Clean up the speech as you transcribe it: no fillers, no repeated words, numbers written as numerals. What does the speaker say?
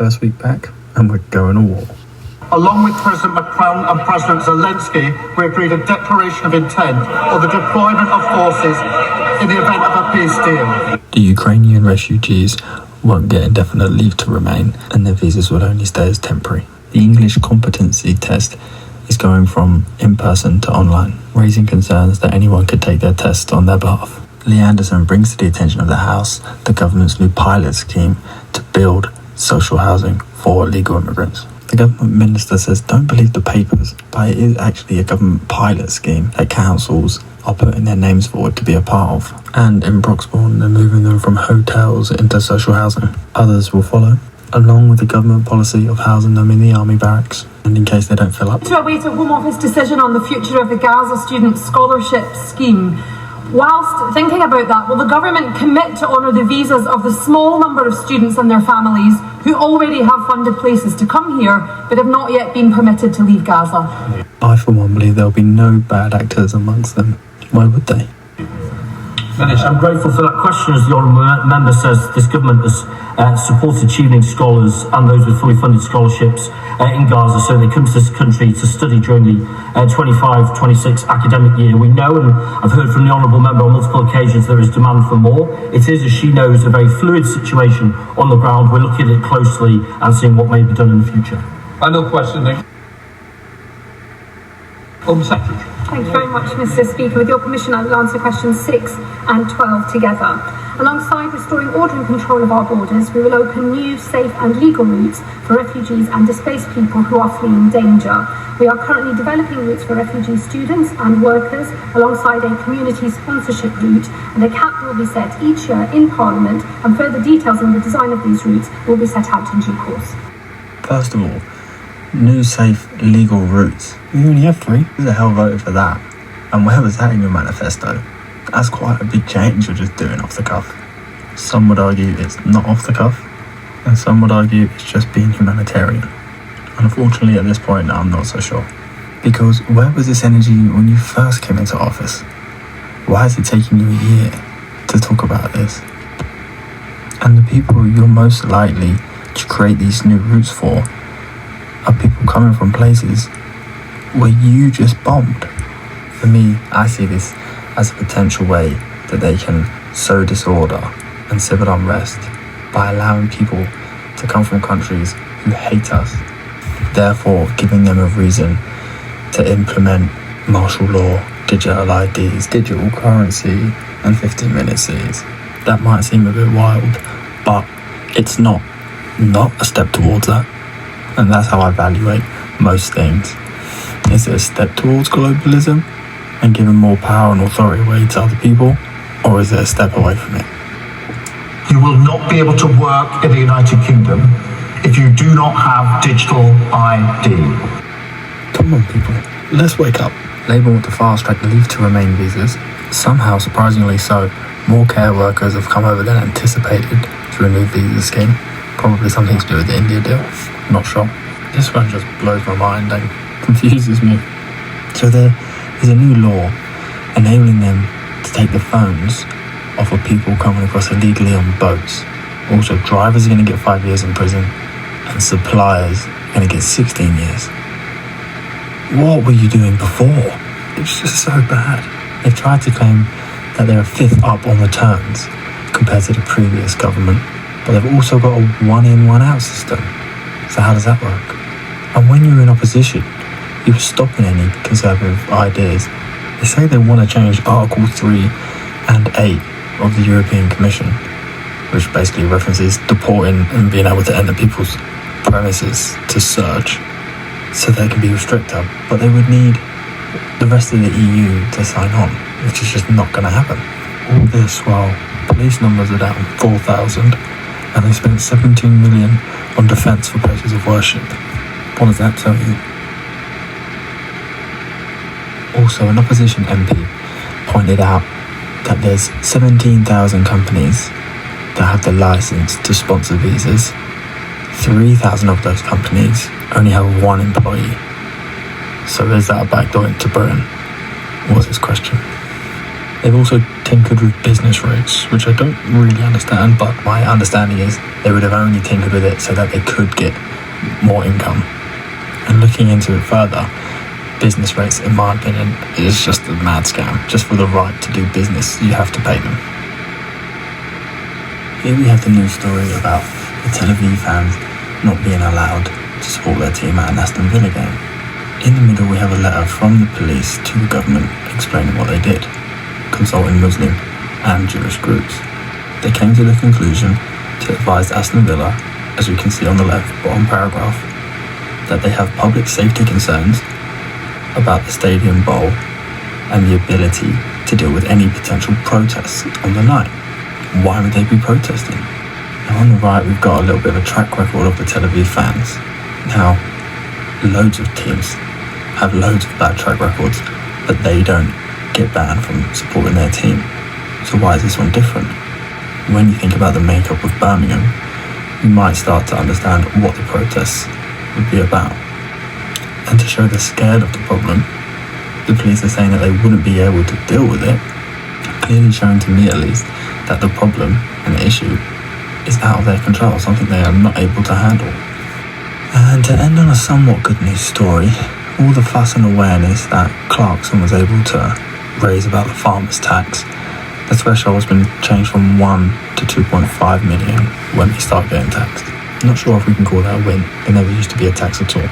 first week back and we're going to war. Along with President Macron and President Zelensky, we agreed a declaration of intent on the deployment of forces in the event of a peace deal. The Ukrainian refugees won't get indefinite leave to remain, and their visas will only stay as temporary. The English competency test is going from in-person to online, raising concerns that anyone could take their test on their behalf. Lee Anderson brings to the attention of the House the government's new pilot scheme to build social housing for illegal immigrants. The government minister says don't believe the papers, but it is actually a government pilot scheme that councils are putting their names forward to be a part of. And in Broxbourne, they're moving them from hotels into social housing. Others will follow, along with the government policy of housing them in the army barracks, and in case they don't fill up. To await a Home Office decision on the future of the Gaza Student Scholarship Scheme. Whilst thinking about that, will the government commit to honour the visas of the small number of students and their families who already have funded places to come here but have not yet been permitted to leave Gaza? I, for one, believe there will be no bad actors amongst them. Why would they? I'm grateful for that question. As the honourable member says, this government has supported Chevening scholars and those with fully funded scholarships in Gaza, so they come to this country to study during the 25-26 academic year. We know, and I've heard from the honourable member on multiple occasions, there is demand for more. It is, as she knows, a very fluid situation on the ground. We're looking at it closely and seeing what may be done in the future. Final question, then. Home Secretary. Thank you very much, Mr. Speaker. With your permission, I will answer questions 6 and 12 together. Alongside restoring order and control of our borders, we will open new, safe and legal routes for refugees and displaced people who are fleeing danger. We are currently developing routes for refugee students and workers alongside a community sponsorship route, and a cap will be set each year in Parliament, and further details on the design of these routes will be set out in due course. First of all, new, safe, legal routes. We only have 3. Who the hell voted for that? And where was that in your manifesto? That's quite a big change you're just doing off the cuff. Some would argue it's not off the cuff, and some would argue it's just being humanitarian. Unfortunately, at this point, I'm not so sure. Because where was this energy when you first came into office? Why is it taking you a year to talk about this? And the people you're most likely to create these new routes for are people coming from places where you just bombed. For me, I see this as a potential way that they can sow disorder and civil unrest by allowing people to come from countries who hate us, therefore giving them a reason to implement martial law, digital IDs, digital currency and 15-minute Cs. That might seem a bit wild, but it's not a step towards that. And that's how I evaluate most things. Is it a step towards globalism and giving more power and authority away to other people, or is it a step away from it? You will not be able to work in the United Kingdom if you do not have digital ID. Come on, people, let's wake up. Labour want to fast-track the leave to remain visas. Somehow, surprisingly so, more care workers have come over than anticipated through a new visa scheme. Probably something to do with the India deal. Not sure. This one just blows my mind and confuses me. So there is a new law enabling them to take the phones off of people coming across illegally on boats. Also, drivers are going to get 5 years in prison and suppliers are going to get 16 years. What were you doing before? It's just so bad. They've tried to claim that they're a fifth up on returns compared to the previous government, but they've also got a one-in, one-out system. So how does that work? And when you're in opposition, you're stopping any conservative ideas. They say they want to change Article 3 and 8 of the European Commission, which basically references deporting and being able to enter people's premises to search, so they can be restricted. But they would need the rest of the EU to sign on, which is just not going to happen. All this while police numbers are down 4,000, and they spent 17 million on defence for places of worship. What does that tell you? Also, an opposition MP pointed out that there's 17,000 companies that have the licence to sponsor visas. 3,000 of those companies only have 1 employee. So is that a backdoor into Britain? Was his question. They've also tinkered with business rates, which I don't really understand, but my understanding is they would have only tinkered with it so that they could get more income. And looking into it further, business rates, in my opinion, is just a mad scam. Just for the right to do business, you have to pay them. Here we have the news story about the Tel Aviv fans not being allowed to support their team at an Aston Villa game. In the middle we have a letter from the police to the government explaining what they did, consulting Muslim and Jewish groups. They came to the conclusion to advise Aston Villa, as we can see on the left bottom paragraph, that they have public safety concerns about the stadium bowl and the ability to deal with any potential protests on the night. Why would they be protesting? Now on the right we've got a little bit of a track record of the Tel Aviv fans. Now, loads of teams have loads of bad track records, but they don't get banned from supporting their team. So why is this one different? When you think about the makeup of Birmingham, you might start to understand what the protests would be about. And to show they're scared of the problem, the police are saying that they wouldn't be able to deal with it, clearly showing to me at least that the problem and the issue is out of their control, something they are not able to handle. And to end on a somewhat good news story, all the fuss and awareness that Clarkson was able to raise about the farmers' tax, the threshold has been changed from 1 to 2.5 million when they start getting taxed. I'm not sure if we can call that a win. There never used to be a tax at all.